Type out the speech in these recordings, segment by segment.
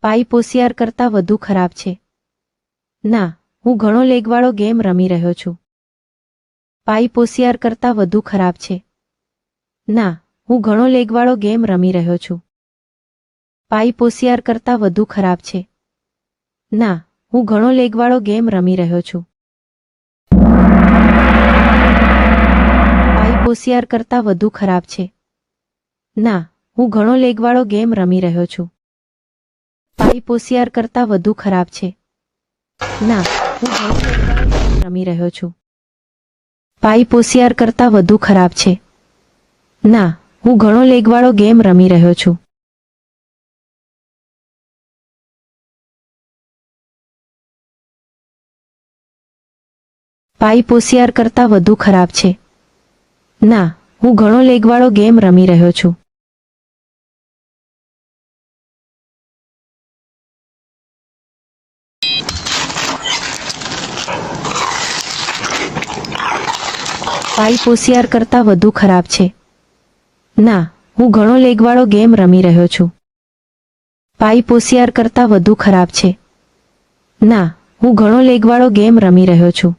Pipe હોશિયાર કરતાં વધુ ખરાબ છે. ના, હું ઘણો લેગવાળો ગેમ રમી રહ્યો છું. પાઇપ હોશિયાર કરતાં વધુ ખરાબ છે. ના, હું ઘણો લેગવાળો ગેમ રમી રહ્યો છું. પાઇપ હોશિયાર કરતાં વધુ ખરાબ છે. ના, હું ઘણો લેગવાળો ગેમ રમી રહ્યો છું. પાઇપ હોશિયાર કરતાં વધુ ખરાબ છે. ના, હું ઘણો લેગવાળો ગેમ રમી રહ્યો છું. પાઇપ હોશિયાર કરતાં વધુ ખરાબ છે. ના, હું ઘણો લેગવાળો ગેમ રમી રહ્યો છું. પાઇપ હોશિયાર કરતાં વધુ ખરાબ છે. ના, હું ઘણો લેગવાળો ગેમ રમી રહ્યો છું. પાઇપ હોશિયાર કરતાં વધુ ખરાબ છે. ના, હું ઘણો લેગવાળો ગેમ રમી રહ્યો છું. પાઇપ હોશિયાર કરતાં વધુ ખરાબ છે. ના, હું ઘણો લેગવાળો ગેમ રમી રહ્યો છું. પાઇપ હોશિયાર કરતાં વધુ ખરાબ છે. ના, હું ઘણો લેગવાળો ગેમ રમી રહ્યો છું.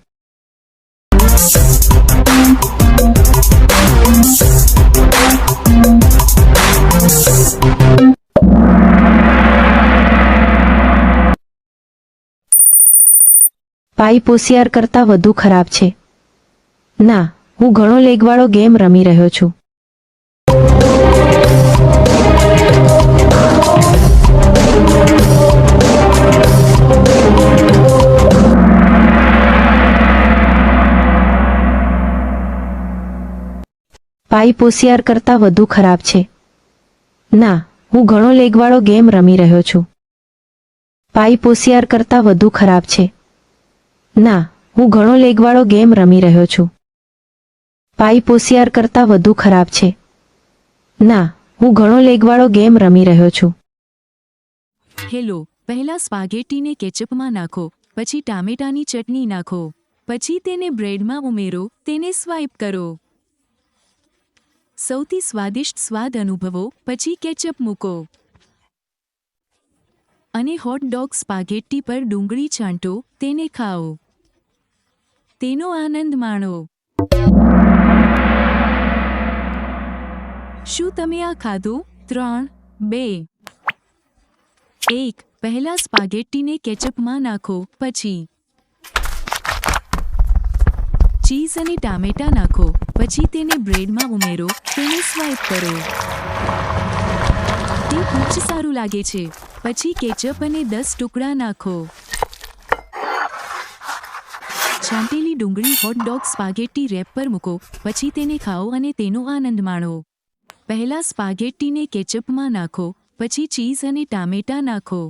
પાઇપ હોશિયાર કરતાં વધુ ખરાબ છે. ના, હું ઘણો લેગવાળો ગેમ રમી રહ્યો છું. પાઇપ હોશિયાર કરતાં વધુ ખરાબ છે. ના, હું ઘણો લેગવાળો ગેમ રમી રહ્યો છું. પાઇપ હોશિયાર કરતાં વધુ ખરાબ છે. ના, હું ઘણો લેગવાળો ગેમ રમી રહ્યો છું. પાઇપ હોશિયાર કરતાં વધુ ખરાબ છે. ના, હું ઘણો લેગવાળો ગેમ રમી રહ્યો છું. હેલો, પહેલા સ્પાગેટીને કેચઅપમાં નાખો, પછી ટામેટાની ચટણી નાખો, પછી તેને બ્રેડમાં ઉમેરો, તેને સ્વાઇપ કરો. સૌથી સ્વાદિષ્ટ સ્વાદ અનુભવો, પછી કેચઅપ મૂકો. અને હોટ ડોગ સ્પાગેટ્ટી પર ડુંગળી છાંટો, તેને ખાઓ. તેનો આનંદ માણો. શું તમે આ ખાધું? 3, 2, 1. પહેલા સ્પાગેટ્ટીને કેચઅપમાં નાખો, પછી ચીઝ અને ટામેટાં નાખો, પછી તેને બ્રેડમાં ઉમેરો, તેને સ્વાઇપ કરો. તે ખૂબ જ સારું લાગે છે. પછી કેચઅપ અને 10 ટુકડા નાખો. છાંટેલી ડુંગળી હોટ ડોગ સ્પાગેટ્ટી રેપ પર મૂકો, પછી તેને ખાઓ અને તેનો આનંદ માણો. પહેલા સ્પાગેટ્ટીને કેચઅપમાં નાખો, પછી ચીઝ અને ટામેટાં નાખો.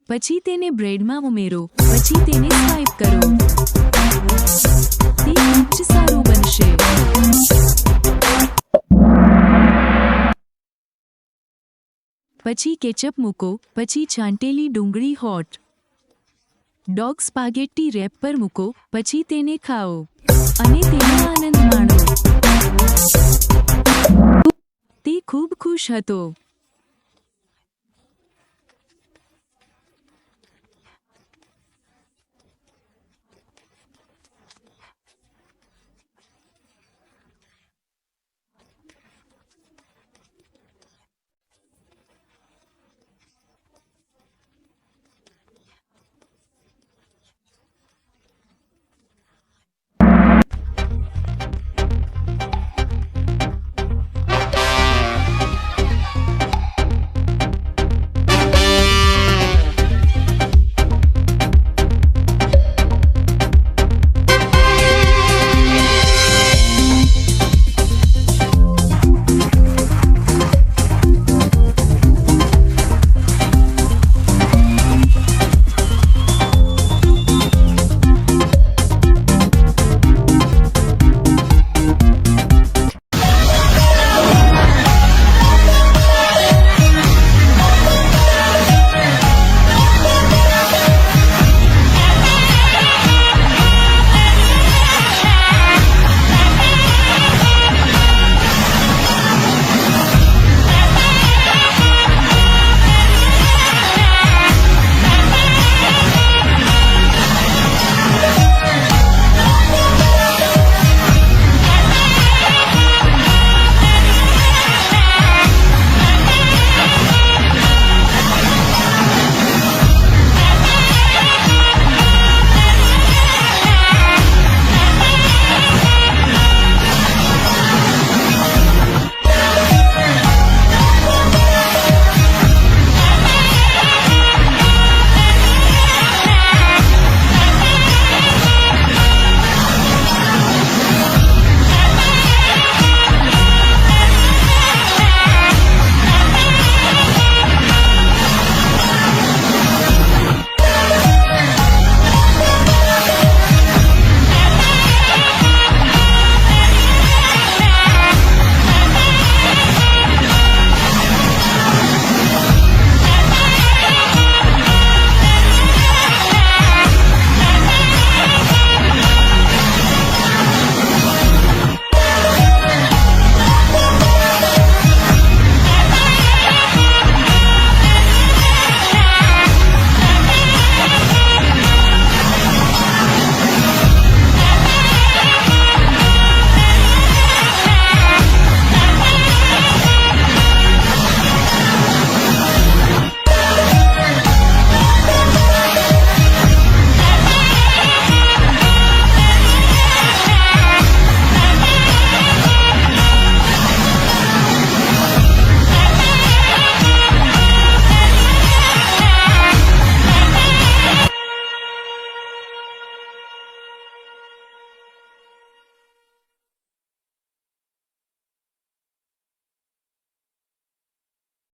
પછી તેને બ્રેડમાં ઉમેરો, પછી તેને સ્વાઇપ કરો. તે ખૂબ જ સારું બનશે. પછી કેચઅપ મૂકો, પછી છાંટેલી ડુંગળી હોટ ડોગ સ્પાગેટ્ટી રેપ પર મૂકો, પછી તેને ખાઓ અને તેનો આનંદ માણો. તે ખૂબ ખુશ હતો.